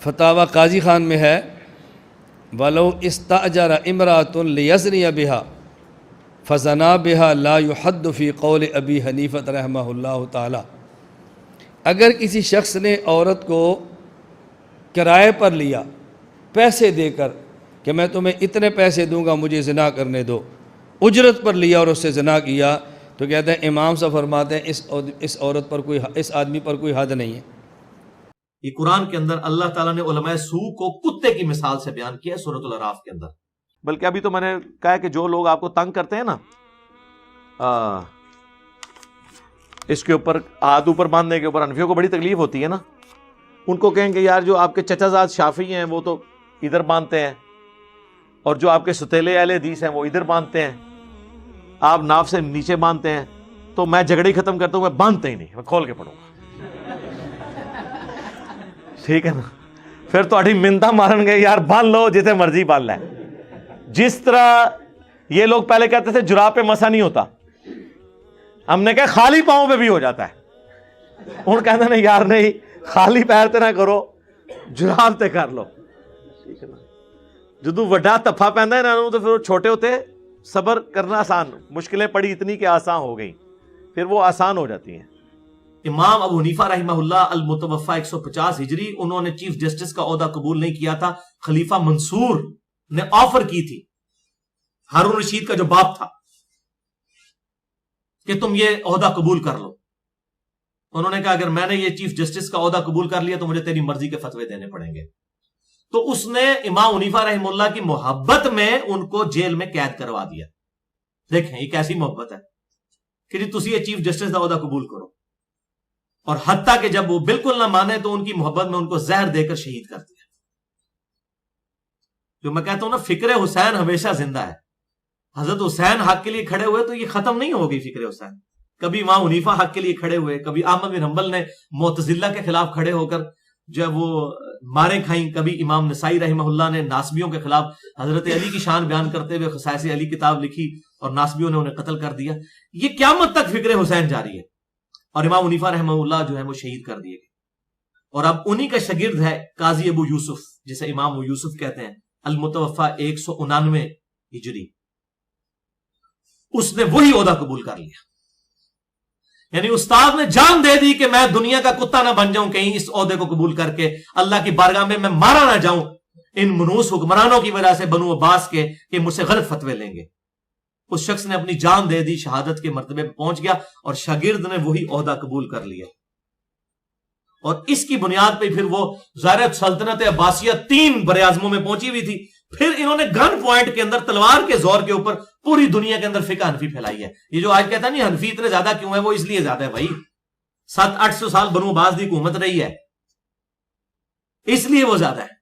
فتاوی قاضی خان میں ہے وَلَوْ اسْتَأْجَرَ امْرَأَةٌ لِيَزْنِيَ بِهَا فَزَنَا بِهَا لَا يُحَدُّ فِي قَوْلِ أَبِي حنیفہ رحمہ اللہ تعالی، اگر کسی شخص نے عورت کو کرائے پر لیا پیسے دے کر کہ میں تمہیں اتنے پیسے دوں گا مجھے زنا کرنے دو، اجرت پر لیا اور اس سے زنا کیا، تو کہتے ہیں امام صاحب فرماتے ہیں اس عورت پر کوئی، اس آدمی پر کوئی حد نہیں ہے۔ یہ قرآن کے اندر اللہ تعالیٰ نے علماء سو کو کتے کی مثال سے بیان کیا ہے سورۃ الاعراف کے اندر۔ بلکہ ابھی تو میں نے کہا کہ جو لوگ آپ کو تنگ کرتے ہیں نا اس کے اوپر ہاتھ اوپر باندھنے کے اوپر، حنفیوں کو بڑی تکلیف ہوتی ہے نا، ان کو کہیں گے یار جو آپ کے چچا زاد شافعی ہیں وہ تو ادھر باندھتے ہیں، اور جو آپ کے ستیلے اہل حدیث ہیں وہ ادھر باندھتے ہیں، آپ ناف سے نیچے باندھتے ہیں، تو میں جھگڑے ختم کرتا ہوں، میں باندھتا ہی نہیں، میں کھول کے پڑھوں گا، ٹھیک ہے نا؟ پھر تو اٹھی منتا مارن گے یار باندھ لو جتنے مرضی باندھ لے۔ جس طرح یہ لوگ پہلے کہتے تھے جراب پہ مسا نہیں ہوتا، ہم نے کہا خالی پاؤں پہ بھی ہو جاتا ہے، ان کہتے ہیں یار نہیں خالی پیر تے نہ کرو جراب تے کر لو، ٹھیک ہے نا؟ جدو وڈا تفا پہندا ہے نا تو پھر وہ چھوٹے ہوتے صبر کرنا آسان، مشکلیں پڑی اتنی کہ آسان ہو گئی، پھر وہ آسان ہو جاتی ہیں۔ امام ابو حنیفہ رحمہ اللہ المتوفی 150 ہجری، انہوں نے چیف جسٹس کا عہدہ قبول نہیں کیا تھا، خلیفہ منصور نے آفر کی تھی، ہارون رشید کا جو باپ تھا، کہ تم یہ عہدہ قبول کر لو۔ انہوں نے کہا اگر میں نے یہ چیف جسٹس کا عہدہ قبول کر لیا تو مجھے تیری مرضی کے فتوے دینے پڑیں گے۔ تو اس نے امام حنیفہ رحمہ اللہ کی محبت میں ان کو جیل میں قید کروا دیا۔ دیکھیں یہ کیسی محبت ہے کہ جی تسی یہ چیف جسٹس کا عہدہ قبول کرو، اور حتیٰ کہ جب وہ بالکل نہ مانے تو ان کی محبت میں ان کو زہر دے کر شہید کر دیا۔ جو میں کہتا ہوں نا فکر حسین ہمیشہ زندہ ہے، حضرت حسین حق کے لیے کھڑے ہوئے تو یہ ختم نہیں ہوگی فکر حسین، کبھی امام حنیفہ حق کے لیے کھڑے ہوئے، کبھی احمد بن حنبل نے معتزلہ کے خلاف کھڑے ہو کر جب وہ مارے کھائیں، کبھی امام نسائی رحمہ اللہ نے ناصبیوں کے خلاف حضرت علی کی شان بیان کرتے ہوئے خصائص علی کتاب لکھی اور ناصبیوں نے انہیں قتل کر دیا۔ یہ قیامت تک فکر حسین جاری ہے، اور امام حنیفہ رحمہ اللہ جو ہے وہ شہید کر دیے گئے۔ اور اب انہی کا شاگرد ہے قاضی ابو یوسف، جسے امام ابو یوسف کہتے ہیں، المتوفی 199 ہجری، اس نے وہی عہدہ قبول کر لیا۔ یعنی استاد نے جان دے دی کہ میں دنیا کا کتا نہ بن جاؤں کہیں اس عہدے کو قبول کر کے، اللہ کی بارگاہ میں مارا نہ جاؤں ان منوس حکمرانوں کی وجہ سے بنو عباس کے کہ مجھ سے غلط فتوے لیں گے۔ اس شخص نے اپنی جان دے دی، شہادت کے مرتبے پہ پہنچ گیا، اور شاگرد نے وہی عہدہ قبول کر لیا۔ اور اس کی بنیاد پہ پھر وہ ظاہر سلطنت عباسیہ 3 براعظموں میں پہنچی ہوئی تھی، پھر انہوں نے گن پوائنٹ کے اندر تلوار کے زور کے اوپر پوری دنیا کے اندر فقہ حنفی پھیلائی ہے۔ یہ جو آج کہتا ہے نہیں حنفی اتنے زیادہ کیوں ہے، وہ اس لیے زیادہ ہے بھائی، 700-800 سال بنو عباس کی حکومت رہی ہے، اس لیے وہ زیادہ ہے۔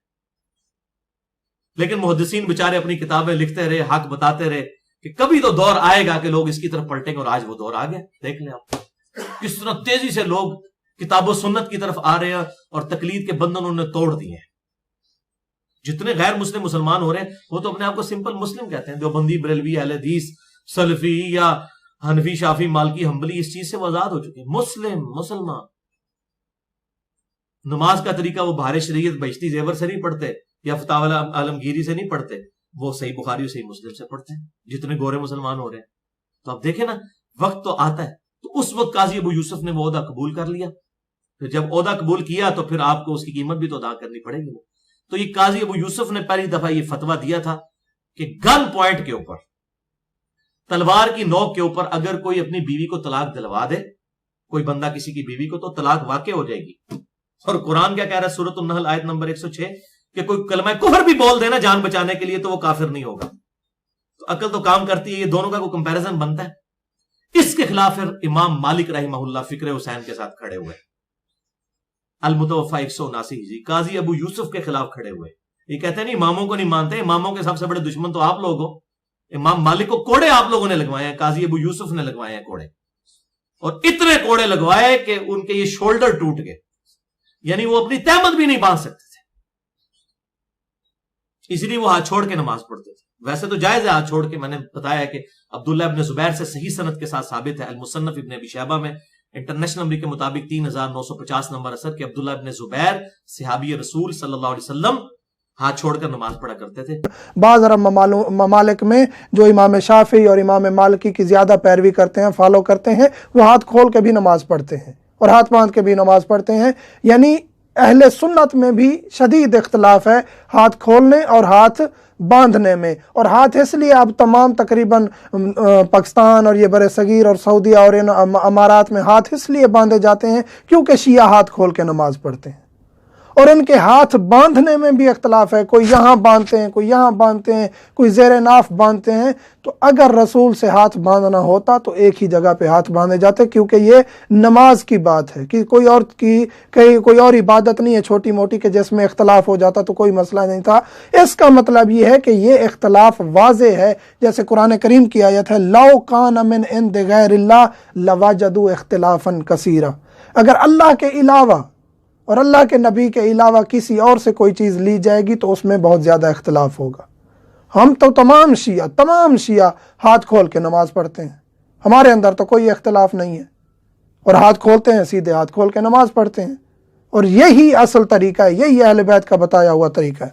لیکن محدثین بےچارے اپنی کتابیں لکھتے رہے، حق بتاتے رہے کہ کبھی تو دور آئے گا کہ لوگ اس کی طرف پلٹیں گے، اور آج وہ دور آ گیا۔ دیکھ لیں آپ کس طرح تیزی سے لوگ کتاب و سنت کی طرف آ رہے ہیں، اور تقلید کے بندھن انہوں نے توڑ دیے ہیں۔ جتنے غیر مسلم مسلمان ہو رہے ہیں وہ تو اپنے آپ کو سمپل مسلم کہتے ہیں، دیوبندی، بریلوی، اہل حدیث، سلفی یا حنفی، شافی، مالکی، حنبلی، اس چیز سے وہ آزاد ہو چکے ہیں۔ مسلمان نماز کا طریقہ وہ بہار شریعت بہشتی زیور سے نہیں پڑھتے، یا فتاوی عالمگیری سے نہیں پڑھتے، وہ صحیح بخاری اور صحیح مسلم سے پڑھتے ہیں، جتنے گورے مسلمان ہو رہے ہیں۔ تو اب دیکھیں نا، وقت تو آتا ہے۔ تو اس وقت قاضی ابو یوسف نے وہ عہدہ قبول کر لیا۔ پھر جب عہدہ قبول کیا تو پھر آپ کو اس کی قیمت بھی تو ادا کرنی پڑے گی۔ تو یہ قاضی ابو یوسف نے پہلی دفعہ یہ فتویٰ دیا تھا کہ گن پوائنٹ کے اوپر، تلوار کی نوک کے اوپر اگر کوئی اپنی بیوی کو طلاق دلوا دے، کوئی بندہ کسی کی بیوی کو، تو طلاق واقع ہو جائے گی۔ اور قرآن کیا کہہ رہا ہے سورۃ النحل آیت نمبر 106 کہ کوئی کلمہ کفر بھی بول دینا جان بچانے کے لیے تو وہ کافر نہیں ہوگا۔ تو عقل تو کام کرتی ہے، یہ دونوں کا کوئی کمپیریزن بنتا ہے۔ اس کے خلاف پھر امام مالک رحمہ اللہ فکر حسین کے ساتھ کھڑے ہوئے، المتوفی 179 ہجری، قاضی ابو یوسف کے خلاف کھڑے ہوئے۔ یہ کہتے ہیں نہیں اماموں کو نہیں مانتے، اماموں کے سب سے بڑے دشمن تو آپ لوگ ہو۔ امام مالک کو کوڑے آپ لوگوں نے لگوائے ہیں، قاضی ابو یوسف نے لگوائے ہیں کوڑے، اور اتنے کوڑے لگوائے کہ ان کے یہ شولڈر ٹوٹ گئے، یعنی وہ اپنی تہمت بھی نہیں باندھ سکتے تھے، اس لیے وہ ہاتھ چھوڑ کے نماز پڑھتے تھے۔ ویسے تو جائز ہے ہاتھ چھوڑ کے، میں نے بتایا کہ عبداللہ ابن زبیر سے صحیح سند کے ساتھ ثابت ہے، المصنف ابن ابی شیبہ میں انٹرنیشنل نمبر کے مطابق 3950 نمبر اثر کہ عبداللہ ابن زبیر صحابی رسول صلی اللہ علیہ وسلم ہاتھ چھوڑ کر نماز پڑھا کرتے تھے۔ بعض عرب ممالک میں جو امام شافعی اور امام مالکی کی زیادہ پیروی کرتے ہیں، فالو کرتے ہیں، وہ ہاتھ کھول کے بھی نماز پڑھتے ہیں اور ہاتھ باندھ کے بھی نماز پڑھتے ہیں۔ یعنی اہل سنت میں بھی شدید اختلاف ہے ہاتھ کھولنے اور ہاتھ باندھنے میں۔ اور ہاتھ اس لیے اب تمام تقریباً پاکستان اور یہ بر صغیر اور سعودیہ اور ان امارات میں ہاتھ اس لیے باندھے جاتے ہیں کیونکہ شیعہ ہاتھ کھول کے نماز پڑھتے ہیں، اور ان کے ہاتھ باندھنے میں بھی اختلاف ہے، کوئی یہاں باندھتے ہیں، کوئی یہاں باندھتے ہیں، کوئی زیر ناف باندھتے ہیں۔ تو اگر رسول سے ہاتھ باندھنا ہوتا تو ایک ہی جگہ پہ ہاتھ باندھے جاتے، کیونکہ یہ نماز کی بات ہے کہ کوئی اور عبادت نہیں ہے چھوٹی موٹی کہ جس میں اختلاف ہو جاتا تو کوئی مسئلہ نہیں تھا۔ اس کا مطلب یہ ہے کہ یہ اختلاف واضح ہے، جیسے قرآن کریم کی آیت ہے لَوْ كَانَ مِنْ عِنْدِ غَيْرِ اللَّهِ لَوَجَدُوا اخْتِلَافًا كَثِيرًا، اگر اللہ کے علاوہ اور اللہ کے نبی کے علاوہ کسی اور سے کوئی چیز لی جائے گی تو اس میں بہت زیادہ اختلاف ہوگا۔ ہم تو تمام شیعہ ہاتھ کھول کے نماز پڑھتے ہیں، ہمارے اندر تو کوئی اختلاف نہیں ہے، اور ہاتھ کھولتے ہیں، سیدھے ہاتھ کھول کے نماز پڑھتے ہیں، اور یہی اصل طریقہ ہے، یہی اہل بیت کا بتایا ہوا طریقہ ہے۔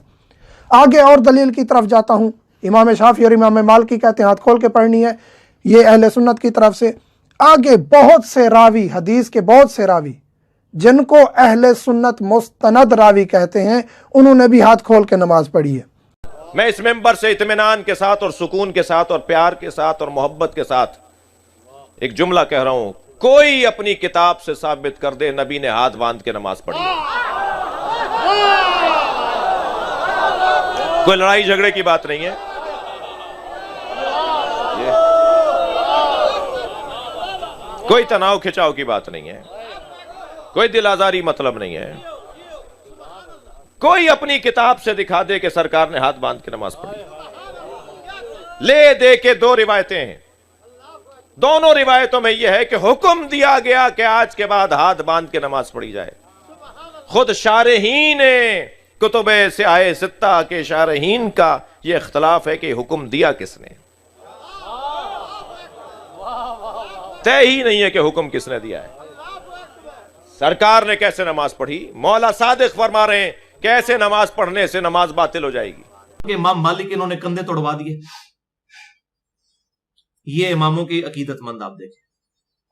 آگے اور دلیل کی طرف جاتا ہوں، امام شافعی اور امام مالکی کہتے ہیں ہاتھ کھول کے پڑھنی ہے، یہ اہل سنت کی طرف سے۔ آگے بہت سے راوی، حدیث کے بہت سے راوی جن کو اہل سنت مستند راوی کہتے ہیں، انہوں نے بھی ہاتھ کھول کے نماز پڑھی ہے۔ میں اس ممبر سے اطمینان کے ساتھ اور سکون کے ساتھ اور پیار کے ساتھ اور محبت کے ساتھ ایک جملہ کہہ رہا ہوں، کوئی اپنی کتاب سے ثابت کر دے نبی نے ہاتھ باندھ کے نماز پڑھی ہے۔ کوئی لڑائی جھگڑے کی بات نہیں ہے، کوئی تناؤ کھچاؤ کی بات نہیں ہے، کوئی دل آزاری مطلب نہیں ہے۔ کوئی اپنی کتاب سے دکھا دے کہ سرکار نے ہاتھ باندھ کے نماز پڑھی۔ لے دے کے دو روایتیں ہیں، دونوں روایتوں میں یہ ہے کہ حکم دیا گیا کہ آج کے بعد ہاتھ باندھ کے نماز پڑھی جائے۔ خود شارحین کتب سیاہ ستہ کے شارحین کا یہ اختلاف ہے کہ حکم دیا کس نے، طے ہی نہیں ہے کہ حکم کس نے دیا ہے۔ سرکار نے کیسے نماز پڑھی؟ مولا صادق فرما رہے ہیں کہ ایسے نماز پڑھنے سے نماز باطل ہو جائے گی۔ امام مالک انہوں نے کندھے توڑوا دیے، یہ اماموں کی عقیدت مند آپ دیکھیں۔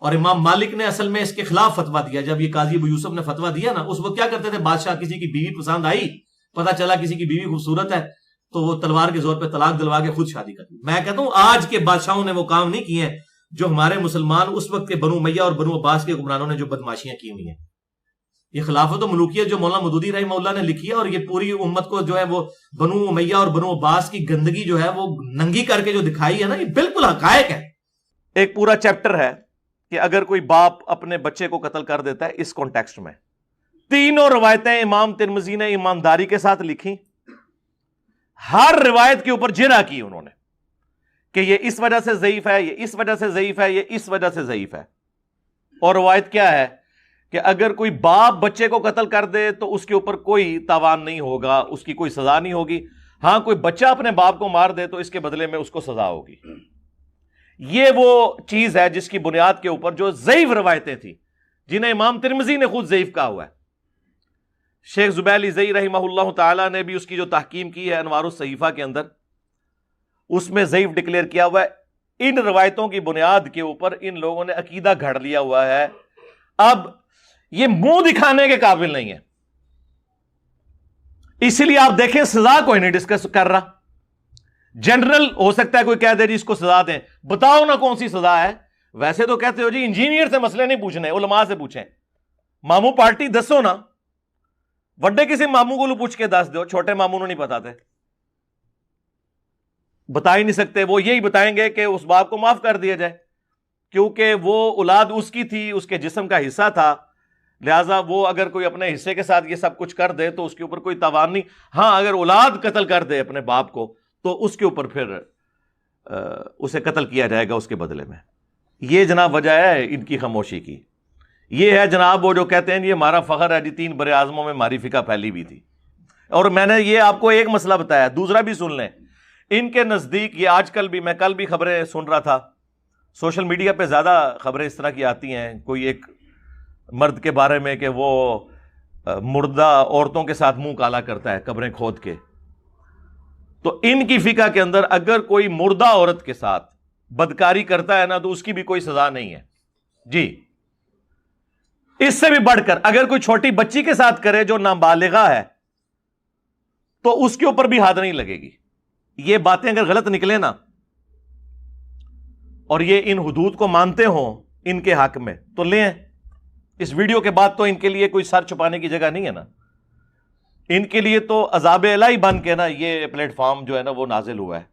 اور امام مالک نے اصل میں اس کے خلاف فتویٰ دیا۔ جب یہ قاضی ابو یوسف نے فتویٰ دیا نا، اس وقت کیا کرتے تھے، بادشاہ کسی کی بیوی پسند آئی، پتہ چلا کسی کی بیوی خوبصورت ہے، تو وہ تلوار کے زور پہ طلاق دلوا کے خود شادی کرتی۔ میں کہتا ہوں آج کے بادشاہوں نے وہ کام نہیں کیے ہیں جو ہمارے مسلمان اس وقت کے بنو امیہ اور بنو عباس کے حکمرانوں نے جو بدماشیاں کی ہوئی ہیں۔ یہ خلافت و ملوکیت جو مولانا مودودی رحمہ اللہ نے لکھی ہے، اور یہ پوری امت کو جو ہے وہ بنو امیہ اور بنو عباس کی گندگی جو ہے وہ ننگی کر کے جو دکھائی ہے نا، یہ بالکل حقائق ہے۔ ایک پورا چیپٹر ہے کہ اگر کوئی باپ اپنے بچے کو قتل کر دیتا ہے اس کانٹیکسٹ میں۔ تینوں روایتیں امام ترمذی نے ایمانداری کے ساتھ لکھی، ہر روایت کے اوپر جرح کی انہوں نے کہ یہ اس وجہ سے ضعیف ہے، یہ اس وجہ سے ضعیف ہے، یہ اس وجہ سے ضعیف ہے۔ اور روایت کیا ہے کہ اگر کوئی باپ بچے کو قتل کر دے تو اس کے اوپر کوئی تاوان نہیں ہوگا، اس کی کوئی سزا نہیں ہوگی۔ ہاں کوئی بچہ اپنے باپ کو مار دے تو اس کے بدلے میں اس کو سزا ہوگی۔ یہ وہ چیز ہے جس کی بنیاد کے اوپر جو ضعیف روایتیں تھیں، جنہیں امام ترمذی نے خود ضعیف کہا ہوا ہے۔ شیخ زبیلی زئی رحمہ اللہ تعالیٰ نے بھی اس کی جو تحقیم کی ہے انوار الصحیفہ کے اندر، اس میں ضعیف ڈکلیئر کیا ہوا ہے۔ ان روایتوں کی بنیاد کے اوپر ان لوگوں نے عقیدہ گھڑ لیا ہوا ہے، اب یہ منہ دکھانے کے قابل نہیں ہے۔ اسی لیے آپ دیکھیں سزا کوئی نہیں ڈسکس کر رہا۔ جنرل ہو سکتا ہے کوئی کہہ دے جی اس کو سزا دیں، بتاؤ نا کون سی سزا ہے۔ ویسے تو کہتے ہو جی انجینئر سے مسئلے نہیں پوچھنے، علماء سے پوچھیں۔ ماموں پارٹی دسو نا، وڈے کسی ماموں کو پوچھ کے دس دو، چھوٹے ماموں نے نہیں بتاتے، بتا ہی نہیں سکتے۔ وہ یہی بتائیں گے کہ اس باپ کو معاف کر دیا جائے، کیونکہ وہ اولاد اس کی تھی، اس کے جسم کا حصہ تھا، لہٰذا وہ اگر کوئی اپنے حصے کے ساتھ یہ سب کچھ کر دے تو اس کے اوپر کوئی تاوان نہیں۔ ہاں اگر اولاد قتل کر دے اپنے باپ کو تو اس کے اوپر پھر اسے قتل کیا جائے گا اس کے بدلے میں۔ یہ جناب وجہ ہے ان کی خاموشی کی۔ یہ ہے جناب وہ جو کہتے ہیں یہ ہمارا فخر ہے جی 3 بر اعظموں میں ہماری فقہ پھیلی بھی تھی۔ اور میں نے یہ آپ کو ایک مسئلہ بتایا، دوسرا بھی سن لیں۔ ان کے نزدیک یہ آج کل بھی، میں کل بھی خبریں سن رہا تھا، سوشل میڈیا پہ زیادہ خبریں اس طرح کی آتی ہیں، کوئی ایک مرد کے بارے میں کہ وہ مردہ عورتوں کے ساتھ منہ کالا کرتا ہے قبریں کھود کے. تو ان کی فقہ کے اندر اگر کوئی مردہ عورت کے ساتھ بدکاری کرتا ہے نا تو اس کی بھی کوئی سزا نہیں ہے جی. اس سے بھی بڑھ کر اگر کوئی چھوٹی بچی کے ساتھ کرے جو نابالغہ ہے تو اس کے اوپر بھی حد نہیں لگے گی. یہ باتیں اگر غلط نکلے نا اور یہ ان حدود کو مانتے ہوں ان کے حق میں تو لیں. اس ویڈیو کے بعد تو ان کے لیے کوئی سر چھپانے کی جگہ نہیں ہے نا. ان کے لیے تو عذاب الہی بن کے نا یہ پلیٹ فارم جو ہے نا وہ نازل ہوا ہے,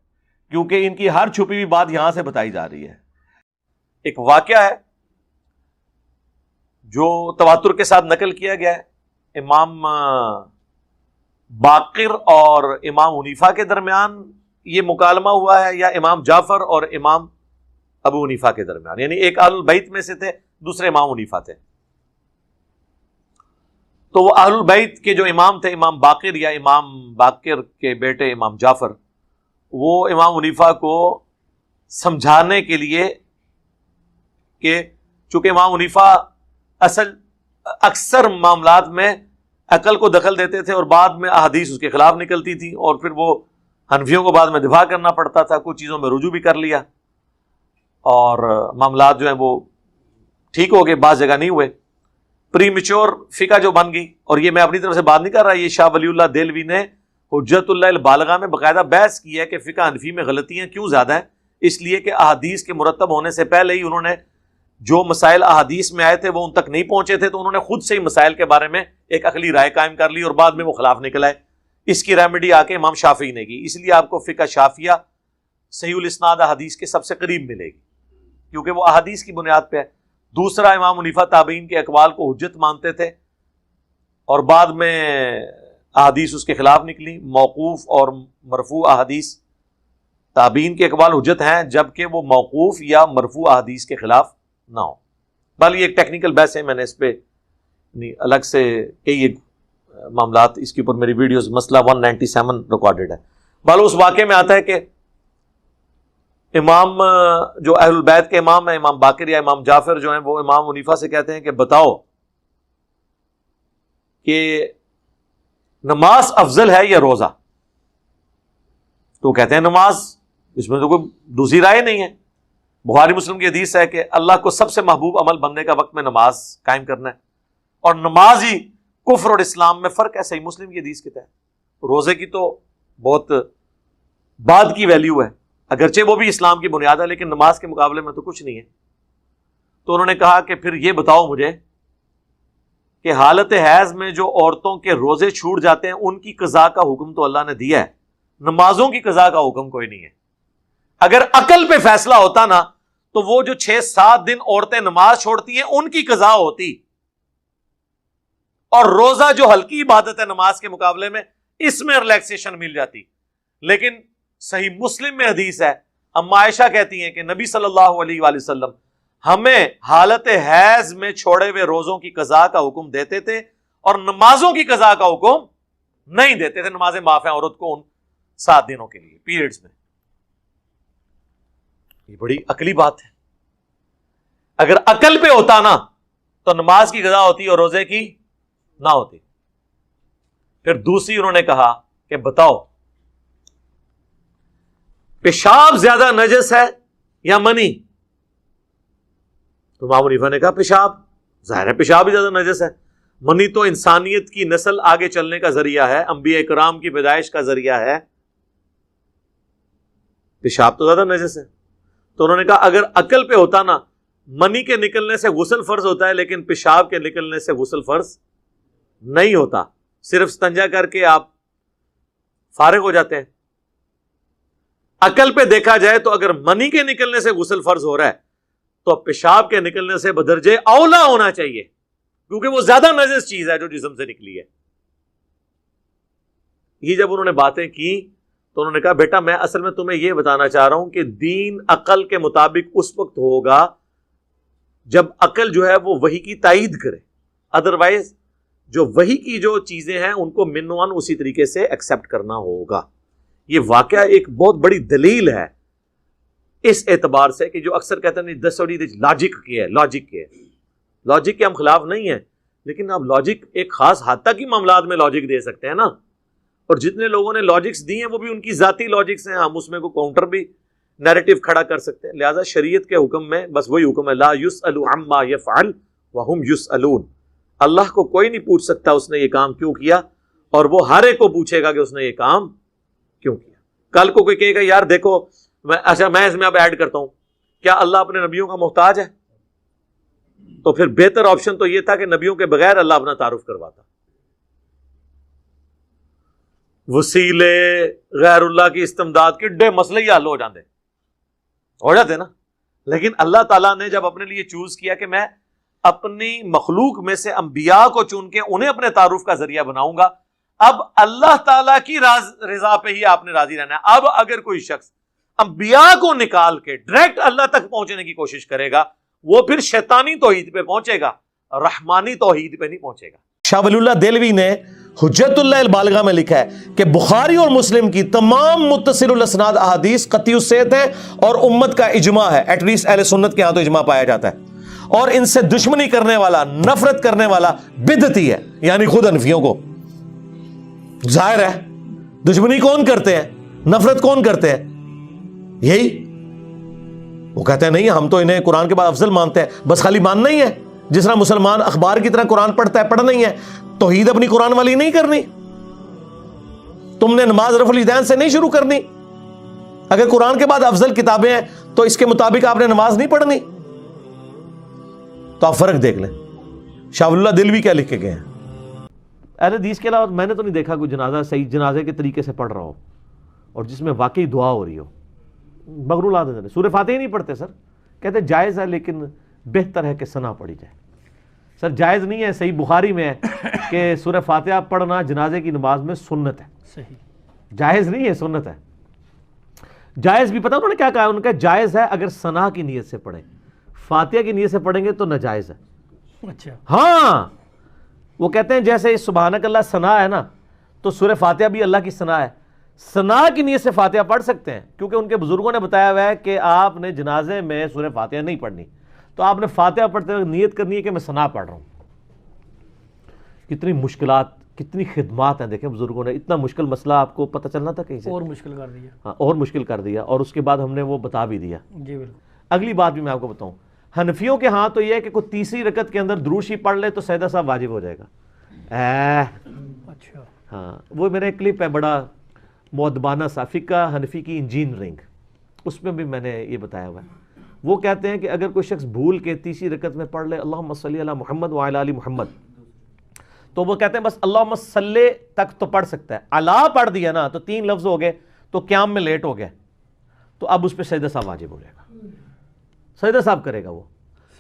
کیونکہ ان کی ہر چھپی ہوئی بات یہاں سے بتائی جا رہی ہے. ایک واقعہ ہے جو تواتر کے ساتھ نقل کیا گیا ہے. امام باقر اور امام حنیفہ کے درمیان یہ مکالمہ ہوا ہے, یا امام جعفر اور امام ابو حنیفہ کے درمیان, یعنی ایک اہل البیت میں سے تھے, دوسرے امام حنیفہ تھے. تو وہ اہل البیت کے جو امام تھے, امام باقر یا امام باقر کے بیٹے امام جعفر, وہ امام حنیفہ کو سمجھانے کے لیے کہ چونکہ امام حنیفہ اکثر معاملات میں عقل کو دخل دیتے تھے اور بعد میں احادیث اس کے خلاف نکلتی تھی اور پھر وہ حنفیوں کو بعد میں دفاع کرنا پڑتا تھا. کچھ چیزوں میں رجوع بھی کر لیا اور معاملات جو ہیں وہ ٹھیک ہو گئے, بعض جگہ نہیں ہوئے. پری میچور فقہ جو بن گئی, اور یہ میں اپنی طرف سے بات نہیں کر رہا, یہ شاہ ولی اللہ دہلوی نے حجت اللہ البالغہ میں باقاعدہ بحث کی ہے کہ فقہ حنفی میں غلطیاں کیوں زیادہ ہیں. اس لیے کہ احادیث کے مرتب ہونے سے پہلے ہی انہوں نے جو مسائل احادیث میں آئے تھے وہ ان تک نہیں پہنچے تھے, تو انہوں نے خود سے ہی مسائل کے بارے میں ایک عقلی رائے قائم کر لی اور بعد میں وہ خلاف نکل آئے. اس کی ریمیڈی آ کے امام شافعی نے کی. اس لیے آپ کو فقہ شافعیہ صحیح الاسناد احادیث کے سب سے قریب ملے گی, کیونکہ وہ احادیث کی بنیاد پہ ہے. دوسرا, امام حنیفہ تابعین کے اقوال کو حجت مانتے تھے اور بعد میں احادیث اس کے خلاف نکلی. موقوف اور مرفوع احادیث تابعین کے اقوال حجت ہیں, جبکہ وہ موقوف یا مرفوع احادیث کے خلاف نہ ہو. بل یہ ایک ٹیکنیکل بحث ہے, میں نے اس پہ الگ سے کئی معاملات, اس کے اوپر میری ویڈیوز مسئلہ 197 ریکارڈڈ ہے. بل اس واقعے میں آتا ہے کہ امام جو اہل البیت کے امام ہیں, امام باقر یا امام جعفر جو ہیں, وہ امام حنیفہ سے کہتے ہیں کہ بتاؤ کہ نماز افضل ہے یا روزہ؟ تو کہتے ہیں نماز, اس میں تو کوئی دوسری رائے نہیں ہے. بخاری مسلم کی حدیث ہے کہ اللہ کو سب سے محبوب عمل بننے کا وقت میں نماز قائم کرنا ہے, اور نماز ہی کفر اور اسلام میں فرق ہے. صحیح مسلم کی حدیث کے تحت روزے کی تو بہت بعد کی ویلیو ہے, اگرچہ وہ بھی اسلام کی بنیاد ہے, لیکن نماز کے مقابلے میں تو کچھ نہیں ہے. تو انہوں نے کہا کہ پھر یہ بتاؤ مجھے کہ حالت حیض میں جو عورتوں کے روزے چھوٹ جاتے ہیں ان کی قضا کا حکم تو اللہ نے دیا ہے, نمازوں کی قضا کا حکم کوئی نہیں ہے. اگر عقل پہ فیصلہ ہوتا نا تو وہ جو 6-7 دن عورتیں نماز چھوڑتی ہیں ان کی قضا ہوتی, اور روزہ جو ہلکی عبادت ہے نماز کے مقابلے میں, اس میں ریلیکسیشن مل جاتی. لیکن صحیح مسلم میں حدیث ہے, اما عائشہ کہتی ہیں کہ نبی صلی اللہ علیہ وآلہ وسلم ہمیں حالت حیض میں چھوڑے ہوئے روزوں کی قضا کا حکم دیتے تھے اور نمازوں کی قضا کا حکم نہیں دیتے تھے. نمازیں معاف ہیں عورت کو ان 7 دنوں کے لیے پیریڈز میں. یہ بڑی عقلی بات ہے. اگر عقل پہ ہوتا نا تو نماز کی قضا ہوتی اور روزے کی نہ ہوتی. پھر دوسری انہوں نے کہا کہ بتاؤ پیشاب زیادہ نجس ہے یا منی؟ تو امام حنیفہ نے کہا پیشاب. ظاہر ہے پیشاب ہی زیادہ نجس ہے. منی تو انسانیت کی نسل آگے چلنے کا ذریعہ ہے, انبیاء کرام کی پیدائش کا ذریعہ ہے, پیشاب تو زیادہ نجس ہے. تو انہوں نے کہا اگر عقل پہ ہوتا نا, منی کے نکلنے سے غسل فرض ہوتا ہے لیکن پیشاب کے نکلنے سے غسل فرض نہیں ہوتا, صرف استنجا کر کے آپ فارغ ہو جاتے ہیں. عقل پہ دیکھا جائے تو اگر منی کے نکلنے سے غسل فرض ہو رہا ہے تو پیشاب کے نکلنے سے بدرجے اولا ہونا چاہیے, کیونکہ وہ زیادہ نجس چیز ہے جو جسم سے نکلی ہے. یہ جب انہوں نے باتیں کی تو انہوں نے کہا بیٹا میں اصل میں تمہیں یہ بتانا چاہ رہا ہوں کہ دین عقل کے مطابق اس وقت ہوگا جب عقل جو ہے وہ وحی کی تائید کرے, ادروائز جو وحی کی جو چیزیں ہیں ان کو منوان اسی طریقے سے ایکسپٹ کرنا ہوگا. یہ واقعہ ایک بہت بڑی دلیل ہے اس اعتبار سے کہ جو اکثر کہتے ہیں لاجک کی ہے. لاجک کے ہم خلاف نہیں ہیں، لیکن آپ لاجک ایک خاص حد تک ہی معاملات میں لاجک دے سکتے ہیں نا، اور جتنے لوگوں نے لاجکس دی ہیں وہ بھی ان کی ذاتی لاجکس ہیں، ہم اس میں کو کاؤنٹر بھی نیریٹو کھڑا کر سکتے ہیں. لہٰذا شریعت کے حکم میں بس وہی حکم ہے، لا یسأل عما یفعل وہم یسألون. اللہ کو کوئی نہیں پوچھ سکتا اس نے یہ کام کیوں کیا، اور وہ ہر ایک کو پوچھے گا کہ اس نے یہ کام کیوں کیا. کل کو کوئی کہے گا یار دیکھو اچھا میں اس میں اب ایڈ کرتا ہوں، کیا اللہ اپنے نبیوں کا محتاج ہے؟ تو پھر بہتر آپشن تو یہ تھا کہ نبیوں کے بغیر اللہ اپنا تعارف کرواتا. وسیلے غیر اللہ کی استمداد کے مسئلے ہی حل ہو جاتے نا. لیکن اللہ تعالیٰ نے جب اپنے لیے چوز کیا کہ میں اپنی مخلوق میں سے انبیاء کو چن کے انہیں اپنے تعارف کا ذریعہ بناؤں گا، اب اللہ تعالیٰ کی رضا پہ ہی آپ نے راضی رہنا ہے. اب اگر کوئی شخص انبیاء کو نکال کے ڈائریکٹ اللہ تک پہنچنے کی کوشش کرے گا، وہ پھر شیطانی توحید پہ پہنچے گا، رحمانی توحید پہ نہیں پہنچے گا. شاہ ولی اللہ دہلوی نے حجت اللہ البالغہ میں لکھا ہے کہ بخاری اور مسلم کی تمام متصل الاسناد احادیث قطعی الصحت ہیں اور امت کا اجماع ہے. ایٹ لیسٹ اہل سنت کے ہاں تو اجماع پایا جاتا ہے. اور ان سے دشمنی کرنے والا، نفرت کرنے والا بدعتی ہے، یعنی خود حنفیوں کو. ظاہر ہے دشمنی کون کرتے ہیں، نفرت کون کرتے ہیں؟ یہی وہ کہتے ہیں نہیں ہم تو انہیں قرآن کے بعد افضل مانتے ہیں. بس خالی ماننا ہی ہے، جس طرح مسلمان اخبار کی طرح قرآن پڑھتا ہے پڑھنا ہی ہے. توحید اپنی قرآن والی نہیں کرنی. تم نے نماز رفع الیدین سے نہیں شروع کرنی. اگر قرآن کے بعد افضل کتابیں ہیں تو اس کے مطابق آپ نے نماز نہیں پڑھنی. تو آپ فرق دیکھ لیں شاہ ولی اللہ دہلوی کیا لکھ کے گئے ہیں. اہل حدیث کے علاوہ میں نے تو نہیں دیکھا کوئی جنازہ صحیح جنازے کے طریقے سے پڑھ رہا ہو اور جس میں واقعی دعا ہو رہی ہو. بغرول عادت سورہ فاتحہ نہیں پڑھتے سر، کہتے جائز ہے لیکن بہتر ہے کہ ثنا پڑھی جائے. سر جائز نہیں ہے، صحیح بخاری میں ہے کہ سورہ فاتحہ پڑھنا جنازے کی نماز میں سنت ہے. صحیح جائز نہیں ہے، سنت ہے. جائز بھی پتہ انہوں نے کیا کہا، انہوں نے کہا جائز ہے اگر ثنا کی نیت سے پڑھیں، فاتحہ کی نیت سے پڑھیں گے تو ناجائز ہے. اچھا ہاں وہ کہتے ہیں جیسے سبحانک اللہ ثنا ہے نا، تو سورہ فاتحہ بھی اللہ کی ثنا ہے. ثنا کی نیت سے فاتحہ پڑھ سکتے ہیں کیونکہ ان کے بزرگوں نے بتایا ہوا ہے کہ آپ نے جنازے میں سورہ فاتحہ نہیں پڑھنی، تو آپ نے فاتحہ پڑھتے ہوئے نیت کرنی ہے کہ میں ثنا پڑھ رہا ہوں. کتنی مشکلات، کتنی خدمات ہیں. دیکھیں بزرگوں نے اتنا مشکل مسئلہ آپ کو پتہ چلنا تھا کہیں سے، اور مشکل کر دیا. ہاں اور مشکل کر دیا، اور اس کے بعد ہم نے وہ بتا بھی دیا. جی بالکل. اگلی بات بھی میں آپ کو بتاؤں، حنفیوں کے ہاں تو یہ ہے کہ کوئی تیسری رکعت کے اندر درود شریف پڑھ لے تو سجدہ صاحب واجب ہو جائے گا. اچھا ہاں وہ میرا ایک کلپ ہے بڑا مؤدبانہ سا، فقہ حنفی کی انجینئرنگ، اس میں بھی میں نے یہ بتایا ہوا ہے. وہ کہتے ہیں کہ اگر کوئی شخص بھول کے تیسری رکعت میں پڑھ لے اللہم صلی علی محمد وعلی آل محمد، تو وہ کہتے ہیں بس اللہم صلی تک تو پڑھ سکتا ہے. علا پڑھ دیا نا تو 3 لفظ ہو گئے تو قیام میں لیٹ ہو گیا، تو اب اس پہ سجدہ صاحب واجب ہو جائے گا، سجدہ صاحب کرے گا وہ.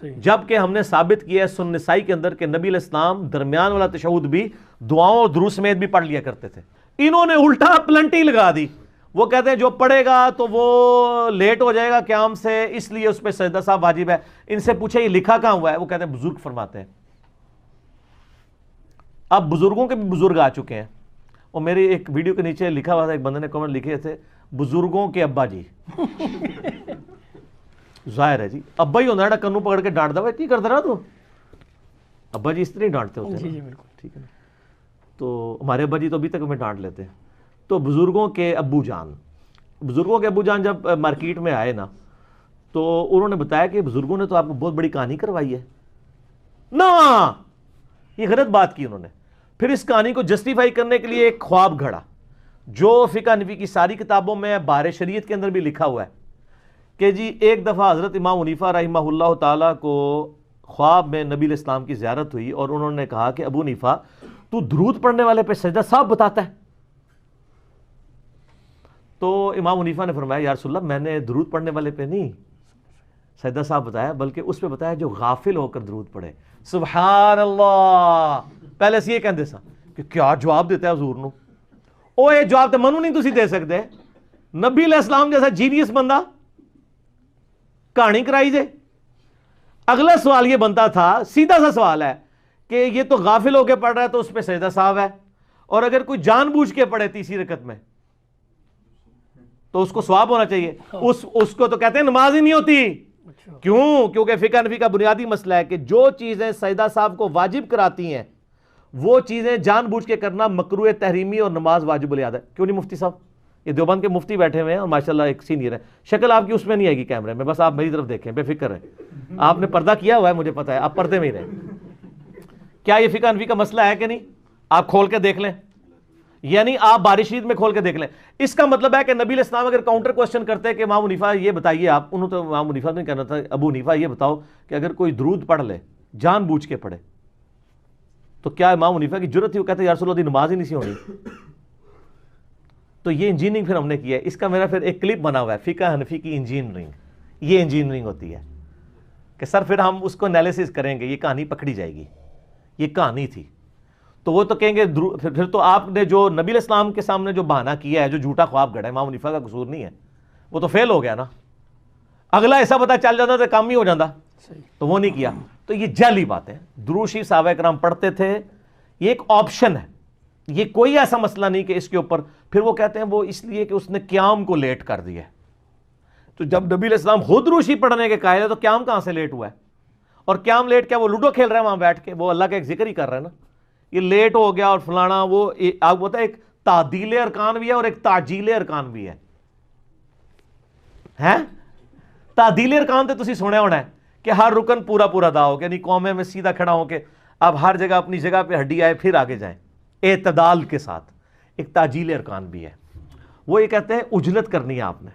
جبکہ ہم نے ثابت کیا ہے سنن نسائی کے اندر کہ نبی علیہ السلام درمیان والا تشہد بھی دعاؤں اور درود سمیت بھی پڑھ لیا کرتے تھے. انہوں نے الٹا پلنٹی لگا دی. وہ کہتے ہیں جو پڑھے گا تو وہ لیٹ ہو جائے گا قیام سے، اس لیے اس پہ سجدہ صاحب واجب ہے. ان سے پوچھے یہ لکھا کہاں ہوا ہے؟ وہ کہتے ہیں بزرگ فرماتے ہیں. اب بزرگوں کے بھی بزرگ آ چکے ہیں. اور میری ایک ویڈیو کے نیچے لکھا ہوا تھا، ایک بندے نے کمنٹ لکھے تھے بزرگوں کے ابا جی. ظاہر ہے جی ابا ہی ہونا ہے کنو پکڑ کے ڈانٹ دا کی کرتا رہا تو ابا جی اس طرح ہی ڈانٹتے ہوتے ہیں. جی بالکل ٹھیک ہے نا. تو ہمارے ابا جی تو ابھی تک ہمیں ڈانٹ لیتے ہیں. تو بزرگوں کے ابو جان جب مارکیٹ میں آئے نا تو انہوں نے بتایا کہ بزرگوں نے تو آپ کو بہت بڑی کہانی کروائی ہے نا. یہ غلط بات کی انہوں نے. پھر اس کہانی کو جسٹیفائی کرنے کے لیے ایک خواب گھڑا جو فقہ حنفی کی ساری کتابوں میں بار شریعت کے اندر بھی لکھا ہوا ہے کہ جی ایک دفعہ حضرت امام حنیفہ رحمہ اللہ تعالیٰ کو خواب میں نبی علیہ السلام کی زیارت ہوئی اور انہوں نے کہا کہ ابو حنیفہ تو درود پڑھنے والے پہ سجدہ صاحب بتاتا ہے. تو امام حنیفہ نے فرمایا یا رسول اللہ میں نے درود پڑھنے والے پہ نہیں سجدہ صاحب بتایا بلکہ اس پہ بتایا جو غافل ہو کر درود پڑھے. سبحان اللہ. پہلے سے یہ کہتے سا کہ کیا جواب دیتا ہے حضور نو. او یہ جواب تو منو نہیں تسی دے سکتے. نبی علیہ السلام جیسا جینیس بندہ کہانی کرائی جے. اگلا سوال یہ بنتا تھا، سیدھا سا سوال ہے کہ یہ تو غافل ہو کے پڑھ رہا ہے تو اس پہ سجدہ صاحب ہے، اور اگر کوئی جان بوجھ کے پڑھے تیسری رکعت میں تو اس کو ثواب ہونا چاہیے. اس کو تو کہتے ہیں نماز ہی نہیں ہوتی. کیوں؟ کیونکہ فقہ حنفی کا بنیادی مسئلہ ہے کہ جو چیزیں سیدہ صاحب کو واجب کراتی ہیں وہ چیزیں جان بوجھ کے کرنا مکروہ تحریمی اور نماز واجب الیاد ہے. کیوں نہیں مفتی صاحب؟ یہ دیوبند کے مفتی بیٹھے ہوئے ہیں اور ماشاءاللہ ایک سینئر ہے. شکل آپ کی اس میں نہیں آئے گی کیمرے میں, بس آپ میری طرف دیکھیں, بے فکر ہے. آپ نے پردہ کیا ہوا ہے مجھے پتا ہے, آپ پردے میں ہی رہیں. کیا یہ فقہ حنفی کا مسئلہ ہے کہ نہیں؟ آپ کھول کے دیکھ لیں, یعنی آپ باری شریف میں کھول کے دیکھ لیں. اس کا مطلب ہے کہ نبی علیہ السلام اگر کاؤنٹر کوشچن کرتے ہیں کہ امام حنیفہ یہ بتائیے, آپ انہوں تو امام حنیفہ نہیں کہنا تھا, ابو حنیفہ یہ بتاؤ کہ اگر کوئی درود پڑھ لے جان بوجھ کے پڑھے تو کیا امام حنیفہ کی جرت تھی؟ وہ کہتے ہیں یا رسول اللہ دی نماز ہی نہیں سی ہونی. تو یہ انجینئرنگ پھر ہم نے کی ہے. اس کا میرا پھر ایک کلپ بنا ہوا ہے, فقہ حنفی کی انجینئرنگ. یہ انجینئرنگ ہوتی ہے کہ سر پھر ہم اس کو انالیسس کریں گے, یہ کہانی پکڑی جائے گی, یہ کہانی تھی. تو وہ تو کہیں گے پھر تو آپ نے جو نبی علیہ السلام کے سامنے جو بہانہ کیا ہے, جو جھوٹا خواب گڑھا ہے, امام حنیفہ کا قصور نہیں ہے, وہ تو فیل ہو گیا نا. اگلا ایسا پتہ چل جاتا تو کام ہی ہو جاتا, تو وہ نہیں کیا. تو یہ جعلی باتیں. درود شریف صحابہ کرام پڑھتے تھے, یہ ایک آپشن ہے, یہ کوئی ایسا مسئلہ نہیں کہ اس کے اوپر. پھر وہ کہتے ہیں وہ اس لیے کہ اس نے قیام کو لیٹ کر دیا. تو جب نبی علیہ السلام خود درود شریف پڑھنے کے قائل ہے تو قیام کہاں سے لیٹ ہوا ہے؟ اور قیام لیٹ کیا, وہ لوڈو کھیل رہے ہیں وہاں بیٹھ کے, وہ اللہ کا ایک ذکر ہی کر رہے ہیں نا. یہ لیٹ ہو گیا اور فلانا, وہ آپ کو پتا ہے ایک تعدیل ارکان بھی ہے اور ایک تعجیل ارکان بھی ہے. تعدیل ارکان تو تسی سنے ہونا ہے کہ ہر رکن پورا پورا ادا ہو, یعنی قومے میں سیدھا کھڑا ہو کے اب ہر جگہ اپنی جگہ پہ ہڈی آئے پھر آگے جائیں اعتدال کے ساتھ. ایک تعجیل ارکان بھی ہے, وہ یہ کہتے ہیں اجلت کرنی ہے آپ نے.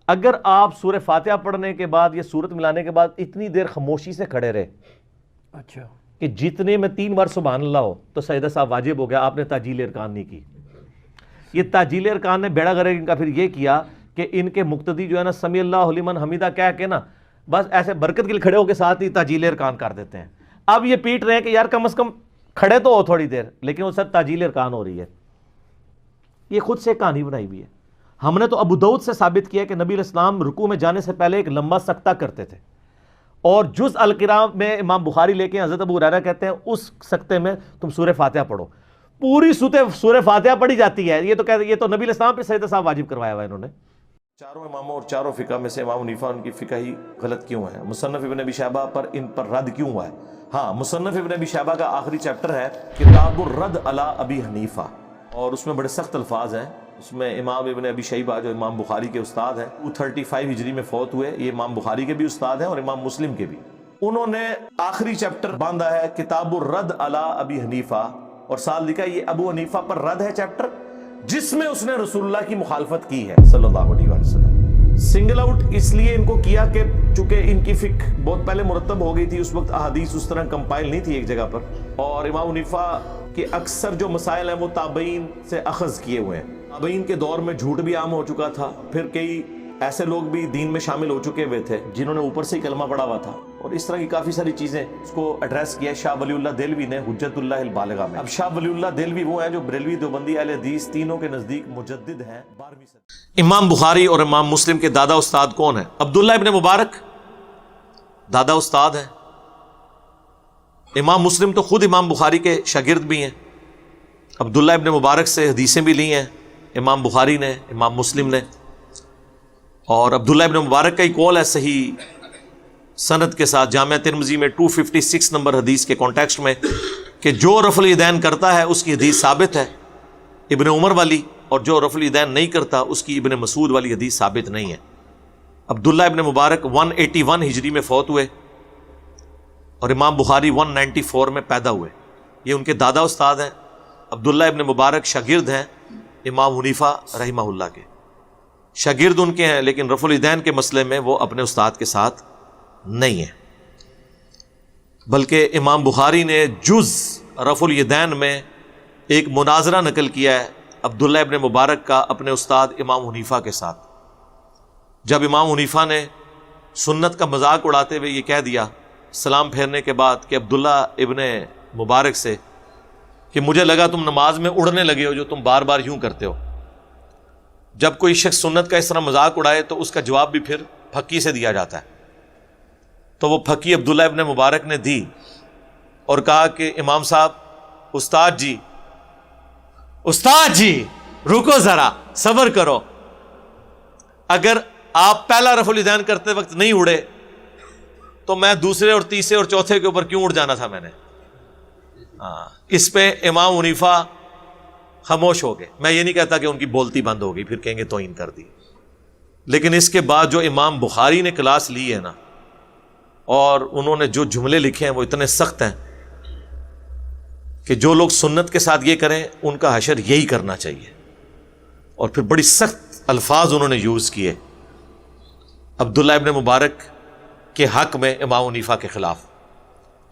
اگر آپ سورہ فاتحہ پڑھنے کے بعد یا سورت ملانے کے بعد اتنی دیر خاموشی سے کھڑے رہے, اچھا, کہ جتنے میں 3 بار سبحان اللہ ہو تو سجدہ صاحب واجب ہو گیا, آپ نے تعجیل ارکان نہیں کی. یہ تعجیل ارکان نے بیڑا غرق ان کا پھر یہ کیا کہ ان کے مقتدی جو ہے نا سمی اللہ لمن حمیدہ کہہ کے نا بس ایسے برکت کے لیے کھڑے ہو کے ساتھ ہی تعجیل ارکان کر دیتے ہیں. اب یہ پیٹ رہے ہیں کہ یار کم از کم کھڑے تو ہو تھوڑی دیر, لیکن وہ سر تعجیل ارکان ہو رہی ہے. یہ خود سے کہانی بنائی ہوئی ہے. ہم نے تو ابو داؤد سے ثابت کیا کہ نبی علیہ السلام رکوع میں جانے سے پہلے ایک لمبا سکتہ کرتے تھے, اور جز القراء میں امام بخاری لے کے حضرت ابو ہریرہ کہتے ہیں اس سکتے میں تم سورہ فاتحہ پڑھو. پوری سورہ فاتحہ پڑھی جاتی ہے. یہ تو کہتے ہیں یہ تو نبی علیہ السلام پہ سجدہ صاحب واجب کروایا ہوا ہے انہوں نے. چاروں اماموں اور چاروں فقہ میں سے امام حنیفہ ان کی فقہ ہی غلط کیوں ہے؟ مصنف ابن ابی شیبہ پر ان پر رد کیوں ہوا ہے؟ ہاں, مصنف ابن ابی شیبہ کا آخری چیپٹر ہے کتاب الرد علی ابی حنیفہ, اور اس میں بڑے سخت الفاظ ہیں. اس میں امام ابن ابی شیبہ جو امام بخاری کے استاد ہیں, 235 ہجری میں فوت ہوئے, یہ امام بخاری کے بھی استاد ہیں اور امام مسلم کے بھی. انہوں نے آخری چیپٹر باندھا ہے کتاب الرد علی ابی حنیفہ, اور ساتھ لکھا یہ ابو حنیفہ پر رد ہے چیپٹر, جس میں اس نے رسول اللہ کی مخالفت کی ہے صلی اللہ علیہ وسلم. سنگل آؤٹ اس لیے ان کو کیا کہ چونکہ ان کی فقہ بہت پہلے مرتب ہو گئی تھی, اس وقت احادیث اس طرح کمپائل نہیں تھی ایک جگہ پر, اور امام حنیفہ کے اکثر جو مسائل ہیں وہ تابعین سے اخذ کیے ہوئے ہیں. تابعین کے دور میں جھوٹ بھی عام ہو چکا تھا, پھر کئی ایسے لوگ بھی دین میں شامل ہو چکے ہوئے تھے جنہوں نے اوپر سے ہی کلمہ پڑھا ہوا تھا, اور اس طرح کی کافی ساری چیزیں اس کو ایڈریس کیا شاہ ولی اللہ دہلوی نے حجت اللہ البالغہ میں. اب شاہ ولی اللہ دہلوی وہ ہیں جو بریلوی, دیوبندی, اہل حدیث تینوں کے نزدیک مجدد ہیں 12ویں صدی. امام بخاری اور امام مسلم کے دادا استاد کون ہیں؟ عبداللہ ابن مبارک دادا استاد ہیں. امام مسلم تو خود امام بخاری کے شاگرد بھی ہیں. عبداللہ ابن مبارک سے حدیثیں بھی لی ہیں امام بخاری نے, امام مسلم نے. اور عبداللہ ابن مبارک کا ہی قول ہے صحیح سند کے ساتھ جامعہ ترمذی میں 256 نمبر حدیث کے کانٹیکسٹ میں کہ جو رفع الیدین کرتا ہے اس کی حدیث ثابت ہے ابن عمر والی, اور جو رفع الیدین نہیں کرتا اس کی ابن مسعود والی حدیث ثابت نہیں ہے. عبداللہ ابن مبارک 181 ہجری میں فوت ہوئے اور امام بخاری 194 میں پیدا ہوئے. یہ ان کے دادا استاد ہیں. عبداللہ ابن مبارک شاگرد ہیں امام حنیفہ رحمہ اللہ کے, شاگرد ان کے ہیں, لیکن رفع الیدین کے مسئلے میں وہ اپنے استاد کے ساتھ نہیں ہیں. بلکہ امام بخاری نے جز رفع الیدین میں ایک مناظرہ نقل کیا ہے عبداللہ ابن مبارک کا اپنے استاد امام حنیفہ کے ساتھ. جب امام حنیفہ نے سنت کا مذاق اڑاتے ہوئے یہ کہہ دیا سلام پھیرنے کے بعد کہ عبداللہ ابن مبارک سے کہ مجھے لگا تم نماز میں اڑنے لگے ہو جو تم بار بار یوں کرتے ہو. جب کوئی شخص سنت کا اس طرح مذاق اڑائے تو اس کا جواب بھی پھر پھکی سے دیا جاتا ہے. تو وہ پھکی عبداللہ ابن مبارک نے دی اور کہا کہ امام صاحب, استاد جی رکو ذرا, صبر کرو. اگر آپ پہلا رفع الیدین کرتے وقت نہیں اڑے تو میں دوسرے اور تیسرے اور چوتھے کے اوپر کیوں اٹھ جانا تھا میں نے؟ اس پہ امام حنیفہ خاموش ہو گئے. میں یہ نہیں کہتا کہ ان کی بولتی بند ہو گئی پھر کہیں گے توہین کر دی، لیکن اس کے بعد جو امام بخاری نے کلاس لی ہے نا، اور انہوں نے جو جملے لکھے ہیں وہ اتنے سخت ہیں کہ جو لوگ سنت کے ساتھ یہ کریں ان کا حشر یہی کرنا چاہیے. اور پھر بڑی سخت الفاظ انہوں نے یوز کیے عبداللہ ابن مبارک کے حق میں امام حنیفہ کے خلاف،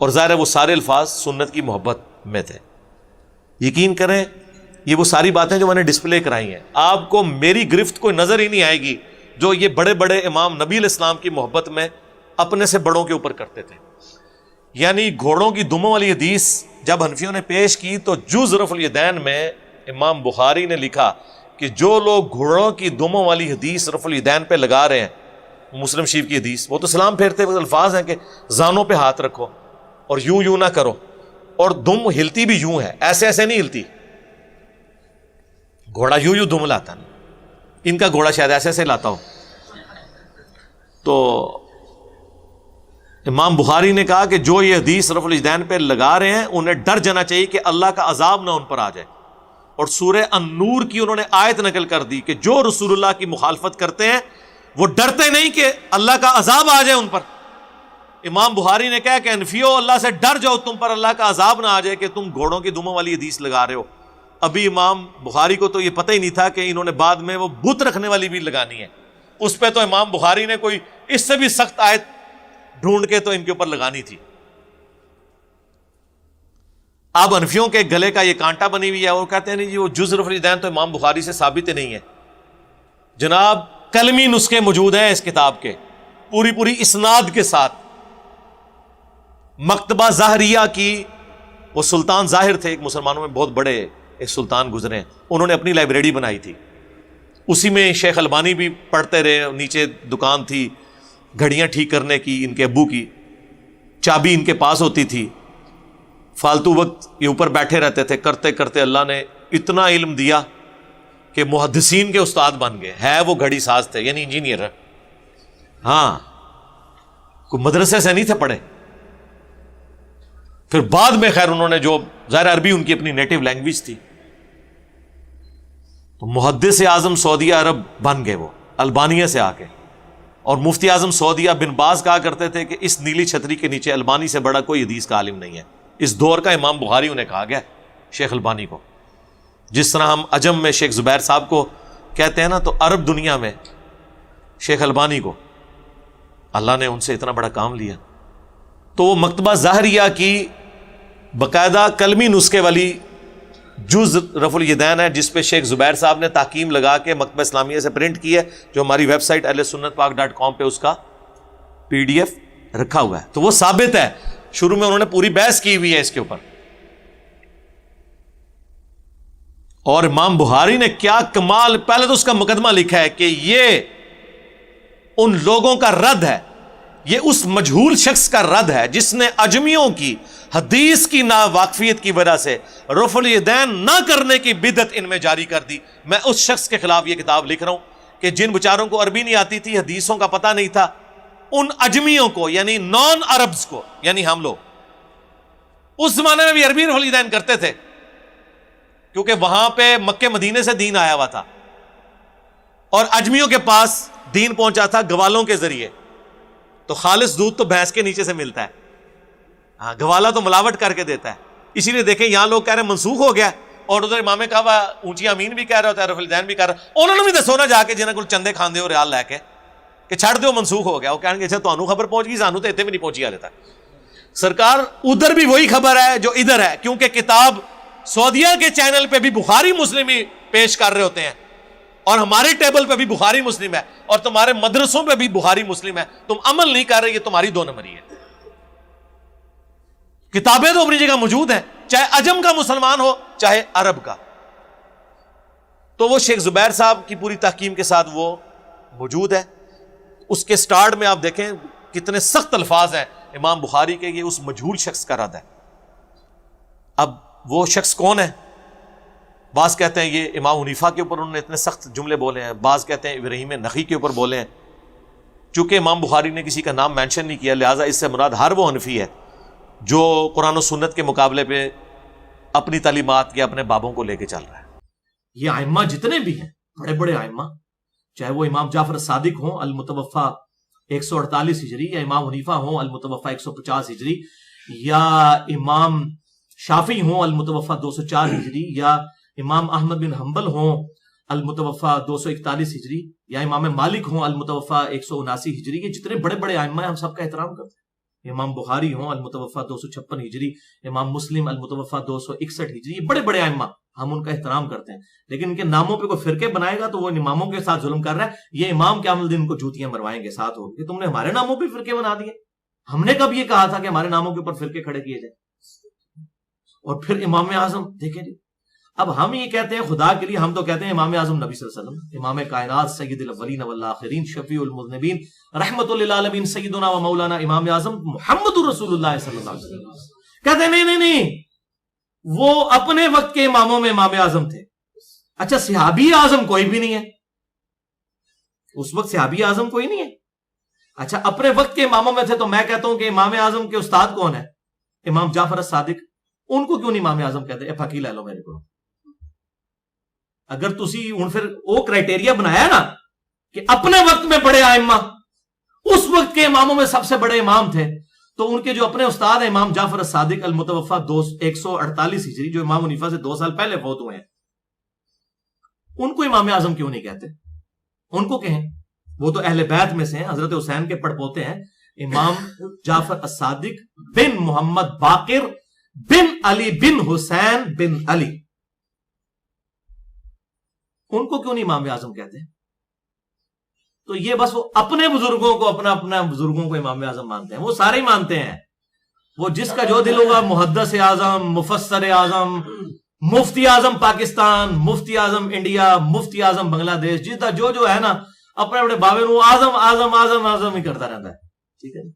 اور ظاہر ہے وہ سارے الفاظ سنت کی محبت میں تھے. یقین کریں یہ وہ ساری باتیں جو میں نے ڈسپلے کرائی ہیں، آپ کو میری گرفت کوئی نظر ہی نہیں آئے گی جو یہ بڑے بڑے امام نبی علیہ السلام کی محبت میں اپنے سے بڑوں کے اوپر کرتے تھے. یعنی گھوڑوں کی دموں والی حدیث جب حنفیوں نے پیش کی تو جز رفع الیدین میں امام بخاری نے لکھا کہ جو لوگ گھوڑوں کی دموں والی حدیث رفع الیدین پہ لگا رہے ہیں، مسلم شریف کی حدیث، وہ تو سلام پھیرتے ہوئے الفاظ ہیں کہ زانوں پہ ہاتھ رکھو اور یوں نہ کرو، اور دم ہلتی بھی یوں ہے، ایسے ایسے نہیں ہلتی. گھوڑا یوں دم لاتا نہیں، ان کا گھوڑا شاید ایسے ایسے لاتا ہو. تو امام بخاری نے کہا کہ جو یہ حدیث رفع الیدین پہ لگا رہے ہیں انہیں ڈر جانا چاہیے کہ اللہ کا عذاب نہ ان پر آ جائے. اور سورہ النور کی انہوں نے آیت نقل کر دی کہ جو رسول اللہ کی مخالفت کرتے ہیں وہ ڈرتے نہیں کہ اللہ کا عذاب آ جائے ان پر. امام بخاری نے کہا کہ انفیو اللہ سے ڈر جاؤ تم پر اللہ کا عذاب نہ آ جائے کہ تم گھوڑوں کی دموں والی حدیث لگا رہے ہو. ابھی امام بخاری کو تو یہ پتہ ہی نہیں تھا کہ انہوں نے بعد میں وہ بت رکھنے والی بھی لگانی ہے. اس پہ تو امام بخاری نے کوئی اس سے بھی سخت آیت ڈھونڈ کے تو ان کے اوپر لگانی تھی. اب حنفیوں کے گلے کا یہ کانٹا بنی ہوئی ہے، وہ کہتے ہیں نہیں جی وہ جز رفع الیدین تو امام بخاری سے ثابت ہی نہیں ہے. جناب کلمی نسخے موجود ہیں اس کتاب کے پوری اسناد کے ساتھ. مکتبہ ظاہریہ کی، وہ سلطان ظاہر تھے ایک مسلمانوں میں بہت بڑے ایک سلطان گزرے ہیں، انہوں نے اپنی لائبریری بنائی تھی، اسی میں شیخ البانی بھی پڑھتے رہے. نیچے دکان تھی گھڑیاں ٹھیک کرنے کی، ان کے ابو کی چابی ان کے پاس ہوتی تھی. فالتو وقت یہ اوپر بیٹھے رہتے تھے، کرتے کرتے اللہ نے اتنا علم دیا کہ محدثین کے استاد بن گئے. ہے وہ گھڑی ساز تھے، یعنی انجینئر. ہاں کوئی مدرسے سے نہیں تھے پڑھے. پھر بعد میں خیر انہوں نے جو ظاہر عربی ان کی اپنی نیٹو لینگویج تھی، تو محدث اعظم سعودیہ عرب بن گئے وہ البانیہ سے آ کے. اور مفتی اعظم سعودیہ بن باز کہا کرتے تھے کہ اس نیلی چھتری کے نیچے البانی سے بڑا کوئی حدیث کا عالم نہیں ہے. اس دور کا امام بخاری انہیں کہا گیا شیخ البانی کو. جس طرح ہم عجم میں شیخ زبیر صاحب کو کہتے ہیں نا، تو عرب دنیا میں شیخ البانی کو اللہ نے ان سے اتنا بڑا کام لیا. تو وہ مکتبہ ظاہریہ کی باقاعدہ کلمی نسخے والی جز رفع الیدین ہے، جس پہ شیخ زبیر صاحب نے تحکیم لگا کے مکتبہ اسلامیہ سے پرنٹ کی ہے، جو ہماری ویب سائٹ ahlsunnatpak.com پہ اس کا PDF رکھا ہوا ہے. تو وہ ثابت ہے. شروع میں انہوں نے پوری بحث کی ہوئی ہے اس کے اوپر. اور امام بخاری نے کیا کمال، پہلے تو اس کا مقدمہ لکھا ہے کہ یہ ان لوگوں کا رد ہے، یہ اس مجہول شخص کا رد ہے جس نے اجمیوں کی حدیث کی ناواقفیت کی وجہ سے رفع الیدین نہ کرنے کی بدعت ان میں جاری کر دی. میں اس شخص کے خلاف یہ کتاب لکھ رہا ہوں کہ جن بیچاروں کو عربی نہیں آتی تھی، حدیثوں کا پتہ نہیں تھا، ان اجمیوں کو یعنی نان عربز کو، یعنی ہم لوگ اس زمانے میں بھی عربی رفع الیدین کرتے تھے کیونکہ وہاں پہ مکے مدینے سے دین آیا ہوا تھا اور اجمیوں کے پاس دین پہنچا تھا گوالوں کے ذریعے. تو خالص دودھ تو بھینس کے نیچے سے ملتا ہے، ہاں گوالا تو ملاوٹ کر کے دیتا ہے. اسی لیے دیکھیں یہاں لوگ کہہ رہے ہیں منسوخ ہو گیا، اور ادھر امام کعبہ اونچی امین بھی کہہ رہا ہوتا ہے، رفع الیدین بھی کہہ رہا. انہوں نے بھی دسو نا جا کے جنہیں کو چندے کھاندے ہو ریال لے کے کہ چھڑ دو منسوخ ہو گیا. وہ کہیں گے اچھا تانوں خبر پہنچ گئی، سانوں تو اتنے بھی نہیں پہنچی آ رہتا. سرکار ادھر بھی وہی خبر ہے جو ادھر ہے، کیونکہ کتاب سعودیہ کے چینل پہ بھی بخاری مسلم ہی پیش کر رہے ہوتے ہیں، اور ہمارے ٹیبل پہ بھی بخاری مسلم ہے، اور تمہارے مدرسوں پہ بھی بخاری مسلم ہے. تم عمل نہیں کر رہے، یہ تمہاری دو نمبری ہے. کتابیں تو اپنی جگہ موجود ہیں، چاہے عجم کا مسلمان ہو چاہے عرب کا. تو وہ شیخ زبیر صاحب کی پوری تحکیم کے ساتھ وہ موجود ہے. اس کے سٹارٹ میں آپ دیکھیں کتنے سخت الفاظ ہیں امام بخاری کے، یہ اس مجہول شخص کا رد ہے. اب وہ شخص کون ہے؟ بعض کہتے ہیں یہ امام حنیفہ کے اوپر انہوں نے اتنے سخت جملے بولے ہیں، بعض کہتے ہیں ابراہیم نخعی کے اوپر بولے ہیں. چونکہ امام بخاری نے کسی کا نام مینشن نہیں کیا، لہٰذا اس سے مراد ہر وہ حنفی ہے جو قرآن و سنت کے مقابلے پہ اپنی تعلیمات یا اپنے بابوں کو لے کے چل رہا ہے۔ یہ ائمہ جتنے بھی ہیں، بڑے بڑے ائمہ، چاہے وہ امام جعفر الصادق ہوں المتوفا 148 ہجری، یا امام حنیفہ ہوں المتوفا 150 ہجری، یا امام شافعی ہوں المتوفا 204 ہجری، یا امام احمد بن حنبل ہوں المتوفا 241 ہجری، یا امام مالک ہوں المتوفا 179 ہجری، یہ جتنے بڑے بڑے ائمہ ہیں ہم سب کا احترام کرتے ہیں۔ امام بخاری ہوں المتوفا 256 ہجری، امام مسلم المتوفا 261 ہجری، یہ بڑے بڑے ائمہ، ہم ان کا احترام کرتے ہیں، لیکن ان کے ناموں پہ کوئی فرقے بنائے گا تو وہ اماموں کے ساتھ ظلم کر رہا ہے۔ یہ امام قیامت دن کو جوتیاں مروائیں گے ساتھ ہو کہ تم نے ہمارے ناموں پہ فرقے بنا دیے، ہم نے کب یہ کہا تھا کہ ہمارے ناموں کے اوپر فرقے کھڑے کیے جائیں؟ اور پھر امام اعظم دیکھیں جی، اب ہم یہ کہتے ہیں خدا کے لیے، ہم تو کہتے ہیں امام اعظم نبی صلی اللہ علیہ وسلم، امام کائنات، سید الاولین والآخرین، شفیع المذنبین، رحمت للعالمین، سیدنا و مولانا امام اعظم محمد رسول اللہ صلی اللہ علیہ وسلم، کہتے ہیں نہیں وہ اپنے وقت کے اماموں میں امام اعظم تھے۔ اچھا صحابی اعظم کوئی بھی نہیں ہے، اس وقت صحابی اعظم کوئی نہیں ہے۔ اچھا اپنے وقت کے اماموں میں تھے، تو میں کہتا ہوں کہ امام اعظم کے استاد کون ہے؟ امام جعفر الصادق، ان کو کیوں نہیں امام اعظم کہتے؟ اے پھکی لے لو میرے کو، اگر تسی ان پھر وہ کرائٹیریا بنایا نا کہ اپنے وقت میں بڑے ائمہ، اس وقت کے اماموں میں سب سے بڑے امام تھے، تو ان کے جو اپنے استاد ہیں امام جعفر الصادق المتوفا 148 ہجری، جو امام حنیفہ سے 2 سال پہلے فوت ہوئے ہیں، ان کو امام اعظم کیوں نہیں کہتے؟ ان کو کہیں، وہ تو اہل بیت میں سے ہیں، حضرت حسین کے پڑپوتے ہیں، امام جعفر الصادق بن محمد باقر بن علی بن حسین بن علی، ان کو کیوں نہیں امام اعظم کہتے؟ تو یہ بس وہ اپنے بزرگوں کو اپنا بزرگوں کو امام اعظم مانتے ہیں، وہ سارے ہی مانتے ہیں، وہ جس کا جو دل ہوگا، محدث اعظم، مفسر اعظم، مفتی اعظم پاکستان، مفتی اعظم انڈیا، مفتی اعظم بنگلہ دیش، جس کا جو ہے نا اپنے اپنے بابے وہ اعظم اعظم اعظم اعظم ہی کرتا رہتا ہے، ٹھیک ہے؟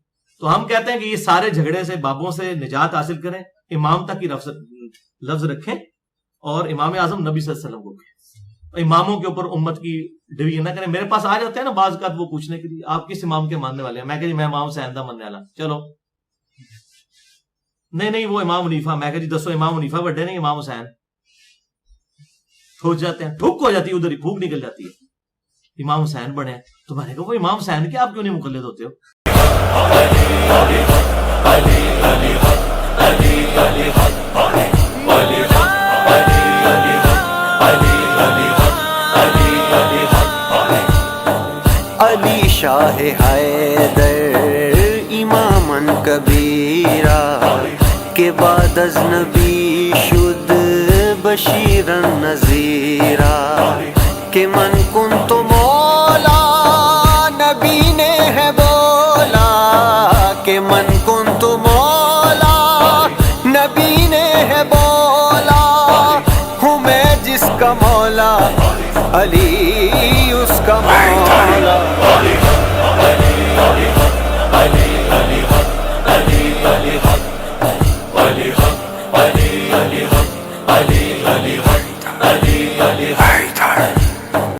تو ہم کہتے ہیں کہ یہ سارے جھگڑے سے، بابوں سے نجات حاصل کریں، امام تک ہی لفظ رکھیں، اور امام اعظم نبی صلی اللہ علیہ وسلم کو کہیں، اماموں کے اوپر امت کی ڈویژن نہ کریں۔ میرے پاس آ جاتے ہیں نا بعض کا وہ پوچھنے کے لیے، آپ کس امام کے ماننے والے ہیں؟ میں کہ جی میں امام حسین دا ماننے والا، چلو نہیں وہ امام حنیفہ، میں کہ جی دسو امام حنیفہ بڑے نہیں امام حسین؟ ٹھوک جاتے ہیں، ٹھوک ہو جاتی ہے، ادھر ہی پھوک نکل جاتی ہے، امام حسین بڑے، تو میں نے کہا وہ امام حسین کے آپ کیوں نہیں مقلد ہوتے ہو؟ علی شاہ حیدر امامن کبیرہ کے بعد از نبی شد بشیرن نذیرہ کہ من کنت مولا نبی نے ہے بولا کہ من کنت مولا نبی نے ہے بولا ہوں میں جس کا مولا علی اس کا مولا